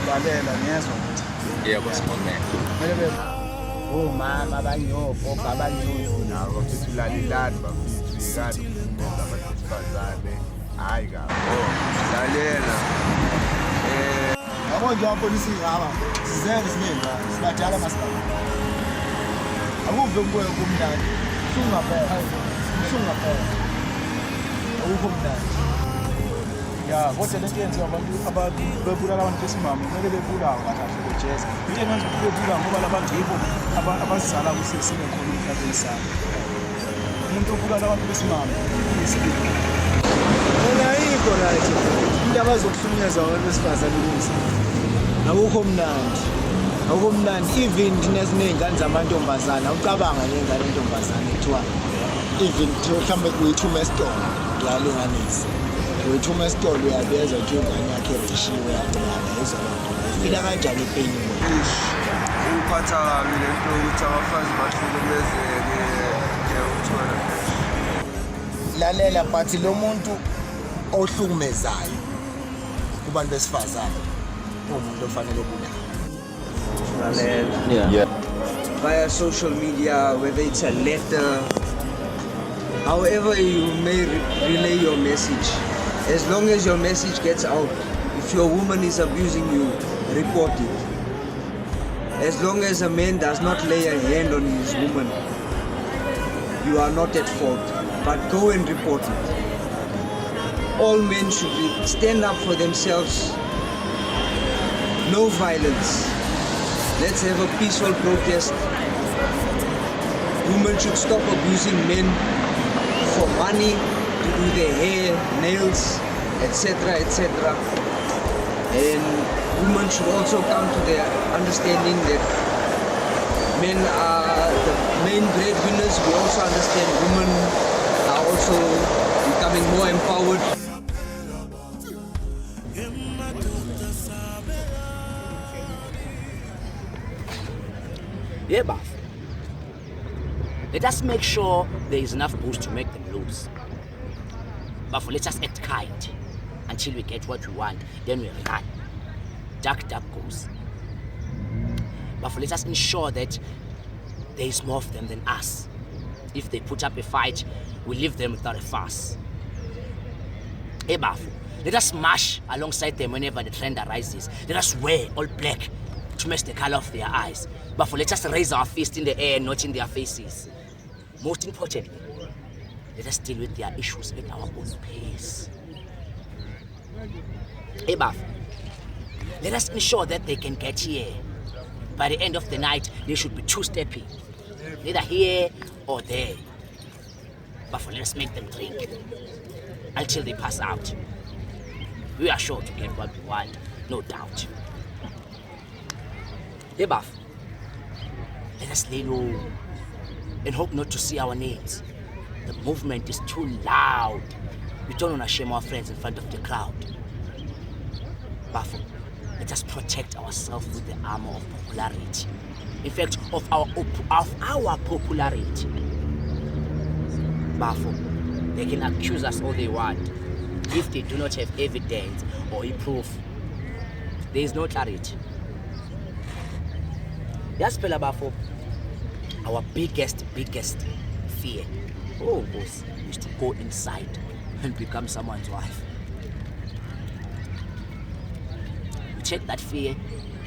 Lalela ngiyezwa ukuthi yebo sibonene omama abanyobo abanyozi nabo futhi ulalelani bafethu ikade umuntu abasifazane hayi kabi lalela yabo nje apolisi ngaba sizele siningi sibadala masibala akuve kubuye kumndani sungaphela awukho mndani ya kodwa lento yenziwa abantu bebulala abantu besimame kumele bebulawe kahle bejeza into engenza ukuthi bebulawe ngoba labantu yibo abazizala kusesine khona emhlabeni sami umuntu obulala abantu besimame uyisibili wena yikho right into abazokuhlukunyezwa abantu besifazane ukuthi awukho mnandi even dinezingane zamantombazana ucabanga ngengane yentombazane kuthiwa even mhlawumbe kuyithuma esitolo ngiyalinganisa uyithuma esitolo uyabeza ukuthi ingane yakhe erishiwe yaqala izolonto ifika kanjani ipain uphatha kabi lento ukuthi abafazi bahlukumezeke uthola lalela but lo muntu ohlukumezayo kubantu besifazane umuntu ofanele ubulawe Yeah. Via social media, whether it's a letter, however you may relay your message, as long as your message gets out, if your woman is abusing you, report it. As long as a man does not lay a hand on his woman, you are not at fault, but go and report it. All men should stand up for themselves. No violence. Let's have a peaceful protest. Women should stop abusing men for money, to do their hair, nails, etc., etc. And women should also come to the understanding that men are the main breadwinners. We also understand women are also becoming more empowered. Yeah, BAFO. Let us make sure there is enough boost to make them lose. BAFO, let us act kind until we get what we want, then we run. Duck goes. BAFO, let us ensure that there is more of them than us. If they put up a fight, we leave them without a fuss. Hey, BAFO, let us march alongside them whenever the trend arises. Let us wear all black to match the color of their eyes. But let us raise our fist in the air, not in their faces. Most importantly, let us deal with their issues at our own pace. Hey, BAFO, let us ensure that they can get here. By the end of the night, they should be two-stepping, either here or there. BAFO, let us make them drink until they pass out. We are sure to get what we want, no doubt. Hey, BAFO, let us lay low and hope not to see our names. The movement is too loud. We don't want to shame our friends in front of the crowd. BAFO, let us protect ourselves with the armor of popularity. In fact, of our popularity. BAFO, they can accuse us all they want. If they do not have evidence or proof, there is no clarity. Yes, BAFO, our biggest fear, boss, is to go inside and become someone's wife. We take that fear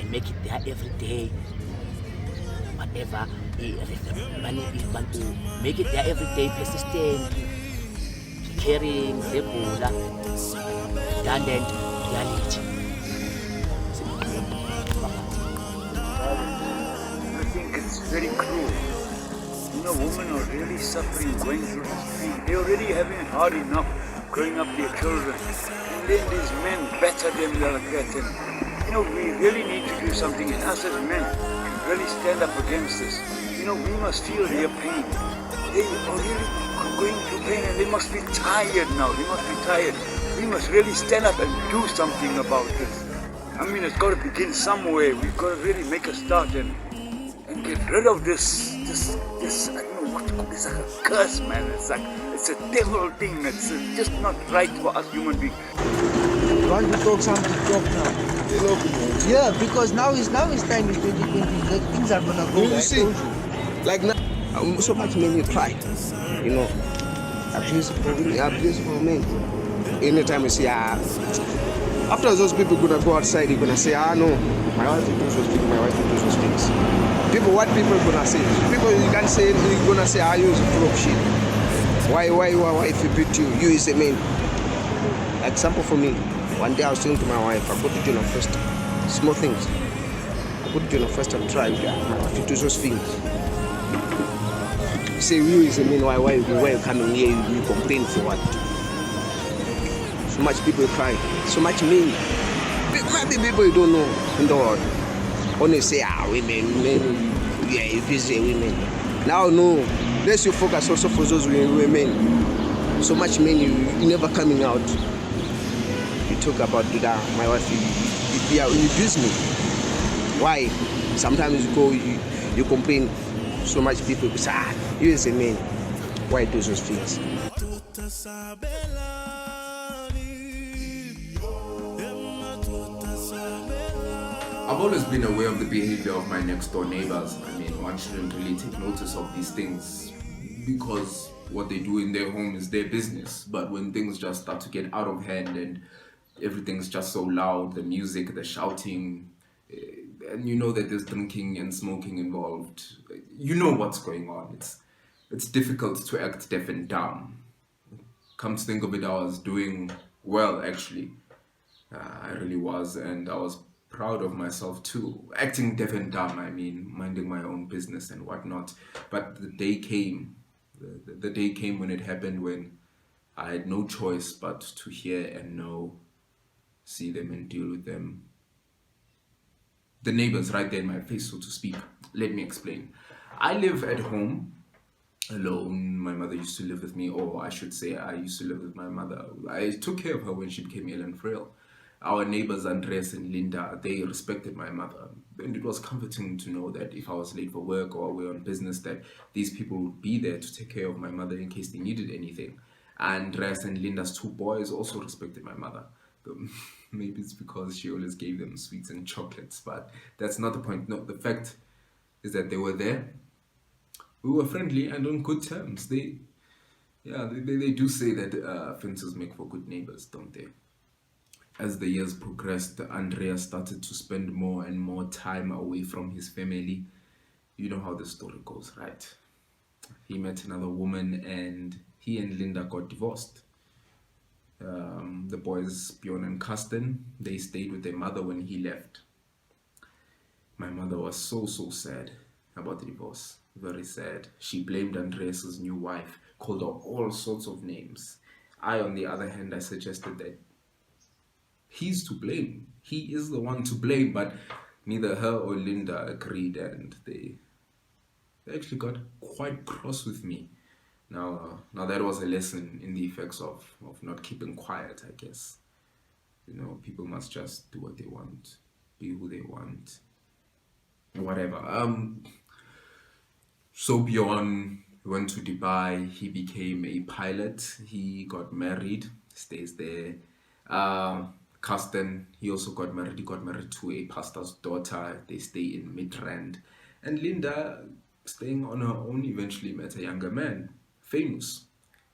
and make it there every day. Whatever, make it there every day, persistent, caring, regular, redundant, reality. It's very cruel. You know, women are really suffering, going through this pain. They're already having it hard enough growing up their children. And then these men batter them like that. And, you know, we really need to do something. And us as men can really stand up against this. You know, we must feel their pain. They are really going through pain and they they must be tired now. They must be tired. We must really stand up and do something about this. I mean, it's got to begin somewhere. We've got to really make a start and get rid of this, I don't know what to call it. It's like a curse, man. It's a devil thing. It's just not right for us human beings. You want to talk something, talk now. Yeah, because now is time is 2020. The things are gonna go. You see, like now, so much made me cry. You know, a beautiful man. Anytime you see, after those people gonna go outside, you're gonna say, no, my wife will do those things, my wife will do those things. People, what people gonna say? People, you can't say, you're gonna say, you is full of shit. Why if you beat you is a man. Example for me, one day I was saying to my wife, I go to journal first, small things. I go to journal first and try, my wife to do those things. You say, you is a man, why you coming here, you complain for what? So much people cry, so much mean. Maybe people you don't know in the world. Only say, women, men, yeah, if you say women. Now, no, let's you focus also for those women. So much men, you never coming out. You talk about my wife, you abuse me. Why? Sometimes you go, you complain. So much people say, you as a man, why do those things? I've always been aware of the behavior of my next door neighbors. I mean, one shouldn't really take notice of these things because what they do in their home is their business. But when things just start to get out of hand and everything's just so loud, the music, the shouting, and you know that there's drinking and smoking involved, you know what's going on. It's difficult to act deaf and dumb. Come to think of it, I was doing well, actually. I really was, and I was proud of myself too. Acting deaf and dumb, I mean, minding my own business and whatnot. But the day came, the day came when it happened, when I had no choice but to hear and know, see them and deal with them. The neighbors right there in my face, so to speak. Let me explain. I live at home alone. My mother used to live with me, or I should say I used to live with my mother. I took care of her when she became ill and frail. Our neighbors, Andres and Linda, they respected my mother. And it was comforting to know that if I was late for work or we were on business, that these people would be there to take care of my mother in case they needed anything. Andres and Linda's two boys also respected my mother. Maybe it's because she always gave them sweets and chocolates, but that's not the point. No, the fact is that they were there. We were friendly and on good terms. They do say that fences make for good neighbors, don't they? As the years progressed, Andrea started to spend more and more time away from his family. You know how the story goes, right? He met another woman and he and Linda got divorced. The boys, Bjorn and Karsten, they stayed with their mother when he left. My mother was so sad about the divorce. Very sad. She blamed Andreas' new wife, called her all sorts of names. I, on the other hand, I suggested that he's to blame. He is the one to blame, but neither her or Linda agreed, and they actually got quite cross with me. Now that was a lesson in the effects of not keeping quiet, I guess. You know, people must just do what they want, be who they want, whatever. So Bjorn went to Dubai. He became a pilot. He got married, stays there. Karsten, he also got married. He got married to a pastor's daughter. They stay in Midrand. And Linda, staying on her own, eventually met a younger man, Famous.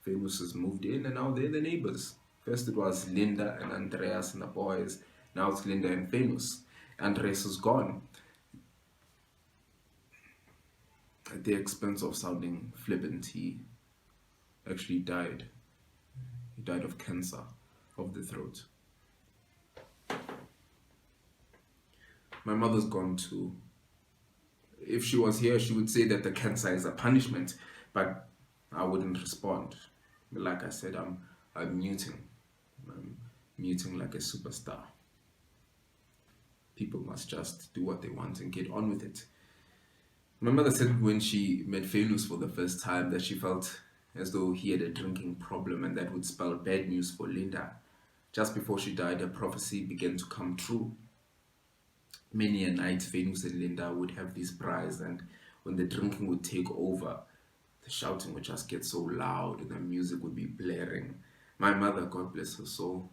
Famous has moved in and now they're the neighbors. First it was Linda and Andreas and the boys. Now it's Linda and Famous. Andreas is gone. At the expense of sounding flippant, he actually died. He died of cancer of the throat. My mother's gone too. If she was here, she would say that the cancer is a punishment, but I wouldn't respond. Like I said, I'm muting. I'm muting like a superstar. People must just do what they want and get on with it. My mother said when she met Felus for the first time that she felt as though he had a drinking problem and that would spell bad news for Linda. Just before she died, a prophecy began to come true. Many a night, Venus and Linda would have these braais, and when the drinking would take over, the shouting would just get so loud and the music would be blaring. My mother, God bless her soul,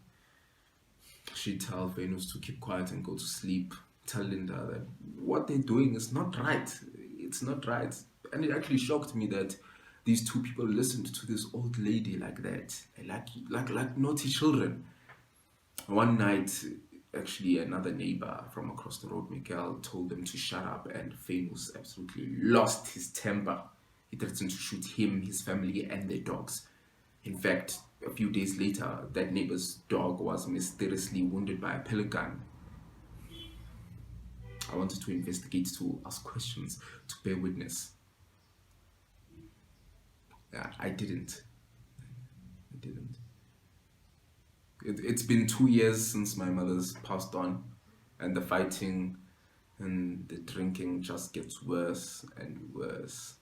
she'd tell Venus to keep quiet and go to sleep. Tell Linda that what they're doing is not right. It's not right. And it actually shocked me that these two people listened to this old lady like that, like naughty children. One night, actually, another neighbor from across the road, Miguel, told them to shut up, and Venus absolutely lost his temper. He threatened to shoot him, his family, and their dogs. In fact, a few days later, that neighbor's dog was mysteriously wounded by a pellet gun. I wanted to investigate, to ask questions, to bear witness. I didn't. It's been 2 years since my mother's passed on, and the fighting and the drinking just gets worse and worse.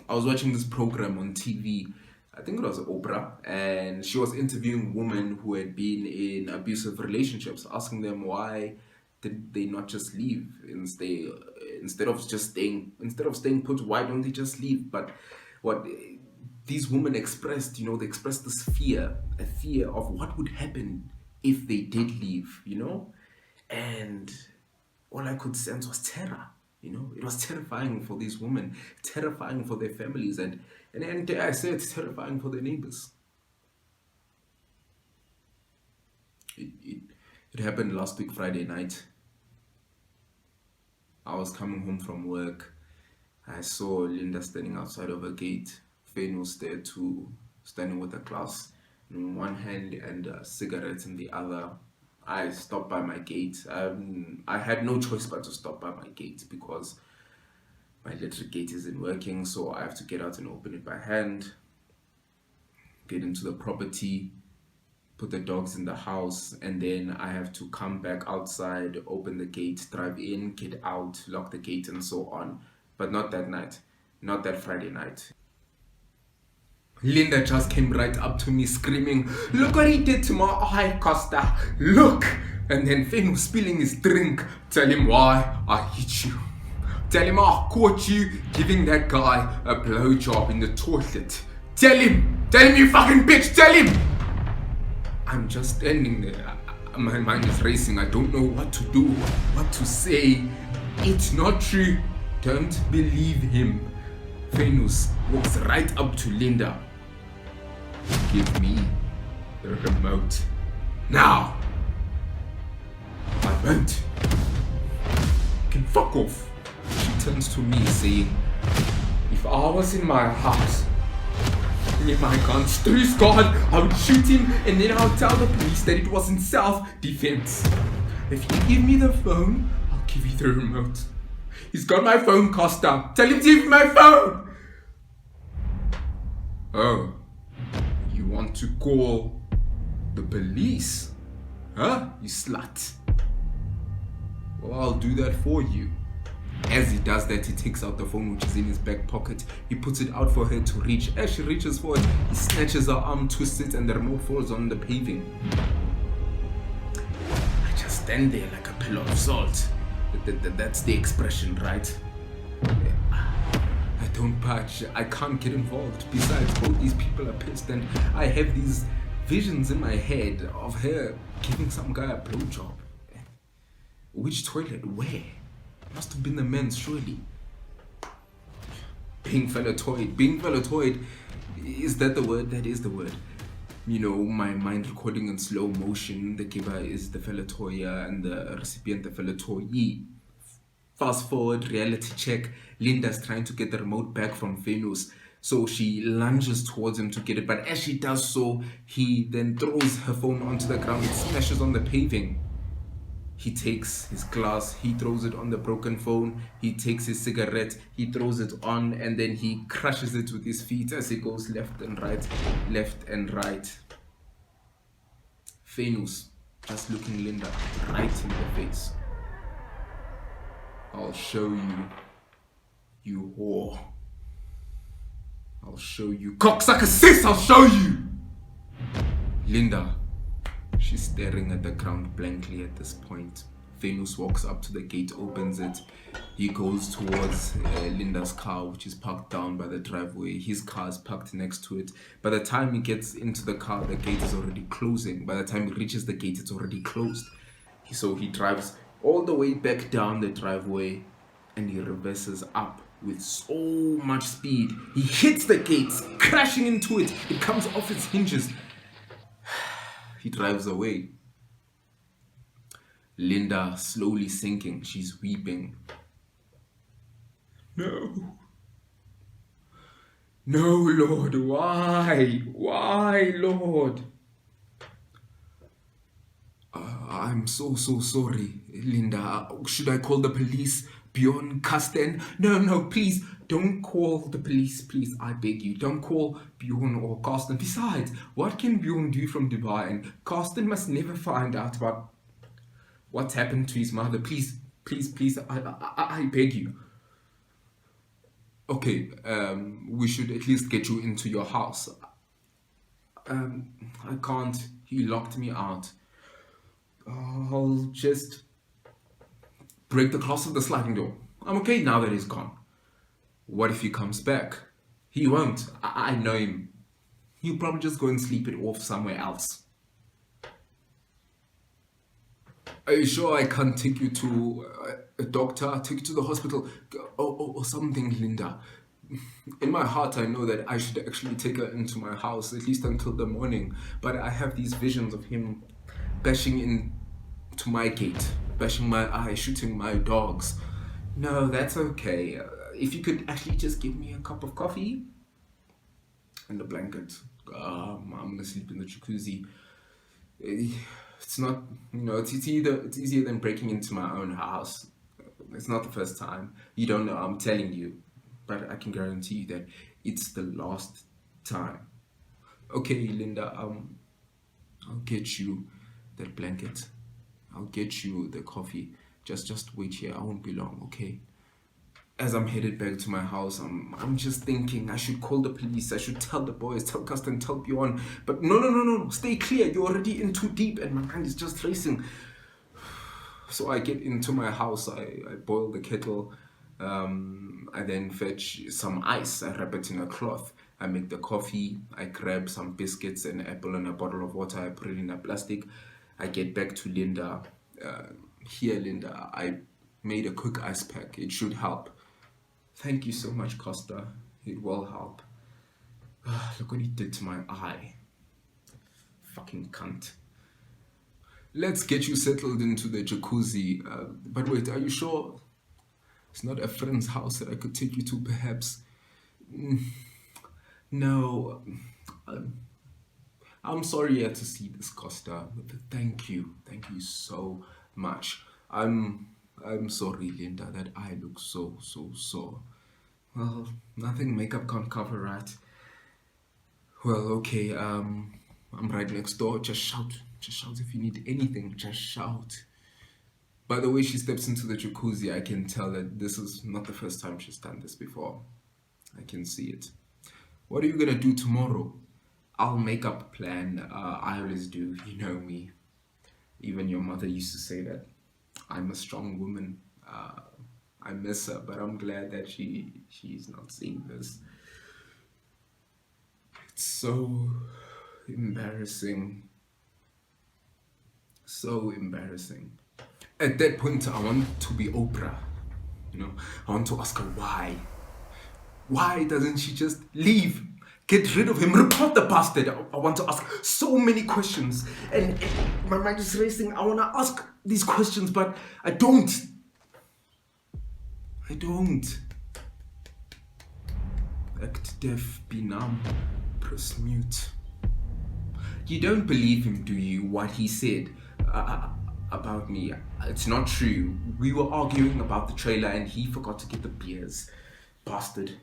I was watching this program on TV, I think it was Oprah, and she was interviewing women who had been in abusive relationships, asking them why did they not just leave instead of staying put. Why don't they just leave? But what these women expressed, they expressed this fear, a fear of what would happen if they did leave, and all I could sense was terror. It was terrifying for these women, terrifying for their families, and dare I say it's terrifying for their neighbors. It happened last week, Friday night. I was coming home from work. I saw Linda standing outside of a gate. Venus there too, standing with a glass in one hand and a cigarette in the other. I stopped by my gate. I had no choice but to stop by my gate because my electric gate isn't working, so I have to get out and open it by hand, get into the property, put the dogs in the house, and then I have to come back outside, open the gate, drive in, get out, lock the gate, and so on. But not that night, not that Friday night. Linda just came right up to me screaming, "Look what he did to my eye, Costa, look!" And then Finn spilling his drink. "Tell him why I hit you. Tell him I caught you giving that guy a blowjob in the toilet. Tell him you fucking bitch, tell him!" I'm just standing there. My mind is racing. I don't know what to do, what to say. It's not true. Don't believe him. Venus walks right up to Linda. "Give me the remote now." "I won't." "Can fuck off." She turns to me saying, "If I was in my house, in my guns, please God, I would shoot him and then I'll tell the police that it was in self-defense. If you give me the phone, I'll give you the remote. He's got my phone, Costa. Tell him to give me my phone." "Oh, you want to call the police? Huh, you slut? Well, I'll do that for you." As he does that, he takes out the phone which is in his back pocket. He puts it out for her to reach. As she reaches for it, he snatches her arm, twists it, and the remote falls on the paving. I just stand there like a pillar of salt. That's the expression, right? I don't budge. I can't get involved. Besides, both these people are pissed, and I have these visions in my head of her giving some guy a blowjob. Which toilet? Where? Must have been the men's, surely. Being fellatoid. Is that the word? That is the word. My mind recording in slow motion. The giver is the fellatoyer and the recipient the fellatoyee. Fast forward, reality check. Linda's trying to get the remote back from Venus. So she lunges towards him to get it. But as she does so, he then throws her phone onto the ground. It smashes on the paving. He takes his glass, he throws it on the broken phone, he takes his cigarette, he throws it on, and then he crushes it with his feet as he goes left and right, left and right. Venus just looking Linda right in the face. "I'll show you, you whore. I'll show you. Cocksucker sis, I'll show you! Linda, she's staring at the ground blankly at this point. Renos walks up to the gate, opens it. He goes towards Linda's car, which is parked down by the driveway. His car is parked next to it. By the time he gets into the car, the gate is already closing. By the time he reaches the gate, it's already closed. So he drives all the way back down the driveway and he reverses up with so much speed. He hits the gates, crashing into it. It comes off its hinges. He drives away. Linda slowly sinking. She's weeping. No. No, Lord. Why? Why, Lord? I'm so sorry, Linda. Should I call the police? Bjorn, Karsten? No, please. Don't call the police, please. I beg you. Don't call Bjorn or Karsten. Besides, what can Bjorn do from Dubai? And Karsten must never find out about what's happened to his mother. Please, I beg you. Okay, we should at least get you into your house. I can't. He locked me out. I'll just break the glass of the sliding door. I'm okay now that he's gone. What if he comes back? He won't. I know him. He'll probably just go and sleep it off somewhere else. Are you sure I can't take you to a doctor, take you to the hospital, or something, Linda? In my heart, I know that I should actually take her into my house, at least until the morning. But I have these visions of him bashing into my gate, bashing my eye, shooting my dogs. No, that's okay. If you could actually just give me a cup of coffee and a blanket. I'm gonna sleep in the jacuzzi. It's not, it's easier than breaking into my own house. It's not the first time. You don't know, I'm telling you. But I can guarantee you that it's the last time. Okay, Linda, I'll get you that blanket. I'll get you the coffee. Just wait here. I won't be long, okay? As I'm headed back to my house, I'm just thinking I should call the police. I should tell the boys, tell Karsten, tell Bjorn. But no. Stay clear. You're already in too deep and my mind is just racing. So I get into my house. I boil the kettle. I then fetch some ice. I wrap it in a cloth. I make the coffee. I grab some biscuits, an apple, and a bottle of water. I put it in a plastic. I get back to Linda. Here, Linda, I made a quick ice pack. It should help. Thank you so much, Costa. It will help. Look what he did to my eye. Fucking cunt. Let's get you settled into the jacuzzi. But wait, are you sure it's not a friend's house that I could take you to, perhaps? No. I'm sorry you had to see this, Costa. But thank you so much. I'm sorry, Linda, that I look so sore. Well, nothing makeup can't cover, right? Well, okay, I'm right next door. Just shout if you need anything. Just shout. By the way she steps into the jacuzzi, I can tell that this is not the first time she's done this before. I can see it. What are you gonna do tomorrow? I'll make up a plan. I always do. You know me. Even your mother used to say that. I'm a strong woman. I miss her, but I'm glad that she's not seeing this. It's so embarrassing. So embarrassing. At that point, I want to be Oprah. I want to ask her why. Why doesn't she just leave? Get rid of him, report the bastard. I want to ask so many questions. And my mind is racing. I want to ask these questions, but I don't. Act deaf, be numb, press mute. You don't believe him, do you, what he said about me? It's not true. We were arguing about the trailer and he forgot to get the beers. Bastard.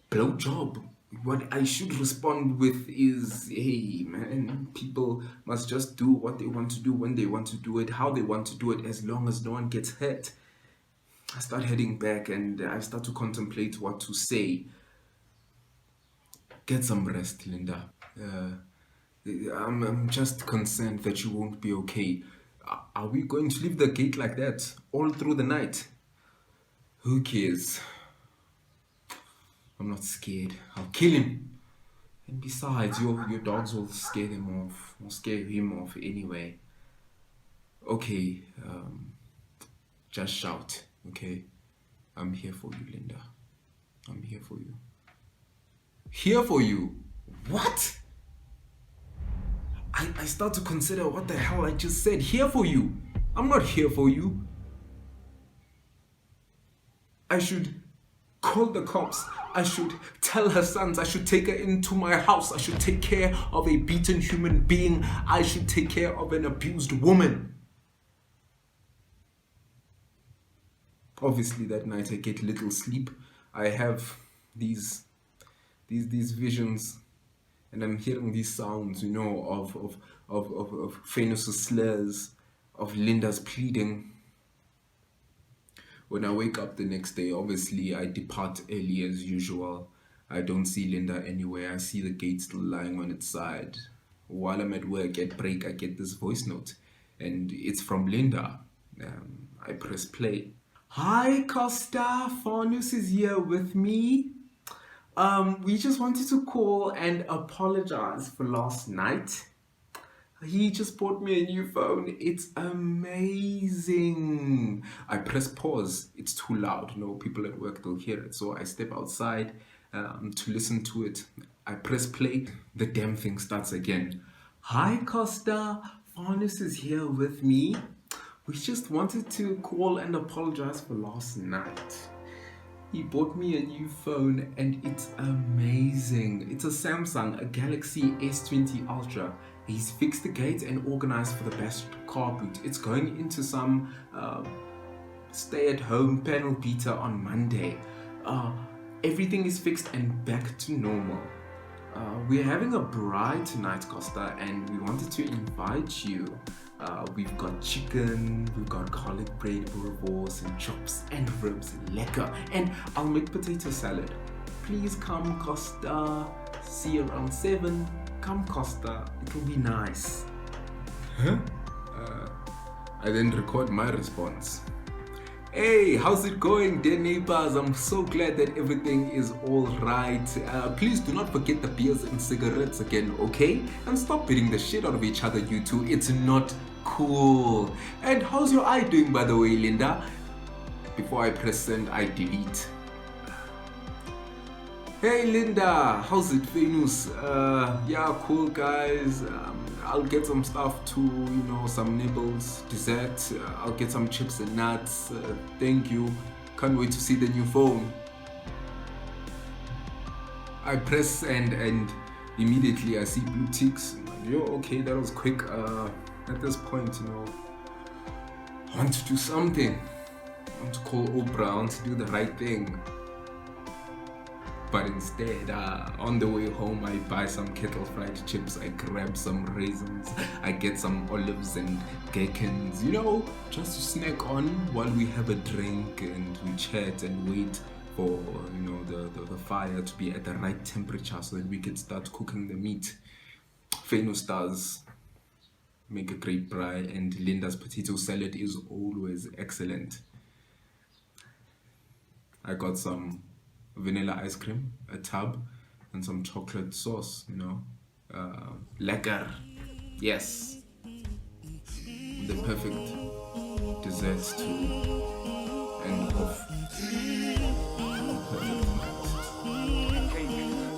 Blow job. What I should respond with is, hey man, people must just do what they want to do when they want to do it, how they want to do it, as long as no one gets hurt. I start heading back and I start to contemplate what to say. Get some rest, Linda. I'm just concerned that you won't be okay. Are we going to leave the gate like that all through the night? Who cares? I'm not scared. I'll kill him. And besides, your dogs will scare them off. Will scare him off anyway. Okay, just shout, okay? I'm here for you, Linda. I'm here for you. Here for you? What? I start to consider what the hell I just said. Here for you. I'm not here for you. I should call the cops. I should tell her sons. I should take her into my house. I should take care of a beaten human being. I should take care of an abused woman. Obviously that night I get little sleep. I have these visions, and I'm hearing these sounds, you know, of Renos' slurs, of Linda's pleading. When I wake up the next day, obviously I depart early as usual. I don't see Linda anywhere. I see the gate still lying on its side. While I'm at work at break, I get this voice note, and it's from Linda. I press play. Hi Costa, Spanoudes is here with me. We just wanted to call and apologize for last night. He just bought me a new phone. It's amazing. I press pause. It's too loud. You know, people at work, they'll hear it. So I step outside to listen to it. I press play. The damn thing starts again. Hi Costa, Spanoudes is here with me. We just wanted to call and apologize for last night. He bought me a new phone and it's amazing. It's a Samsung, a Galaxy S20 Ultra. He's fixed the gate and organized for the best car boot. It's going into some stay-at-home panel beta on Monday. Everything is fixed and back to normal. We're having a bride tonight, Costa, and we wanted to invite you. We've got chicken, we've got garlic bread, boerewors and chops and ribs, lekker. And I'll make potato salad. Please come, Costa. See you around 7. Come, Costa. It will be nice. Huh? I then record my response. Hey, how's it going, dear neighbors? I'm so glad that everything is all right. Please do not forget the beers and cigarettes again, okay? And stop beating the shit out of each other, you two. It's not cool. And how's your eye doing, by the way, Linda? Before I press send, I delete. Hey, Linda, how's it, Renos? Yeah, cool, guys. I'll get some stuff too, you know, some nibbles, dessert. I'll get some chips and nuts. Thank you. Can't wait to see the new phone. I press send and immediately I see blue ticks. Yo, okay, that was quick. At this point, you know, I want to do something. I want to call Oprah. I want to do the right thing. But instead, on the way home, I buy some kettle fried chips, I grab some raisins, I get some olives and gherkins, you know, just to snack on while we have a drink and we chat and wait for, you know, the fire to be at the right temperature so that we can start cooking the meat. Renos does make a great braai, and Linda's potato salad is always excellent. I got some vanilla ice cream, a tub, and some chocolate sauce, you know. Lekker. Yes. The perfect desserts to end off.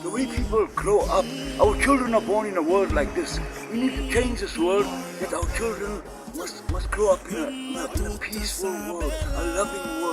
The way people grow up, our children are born in a world like this. We need to change this world, that our children must grow up in a peaceful world, a loving world.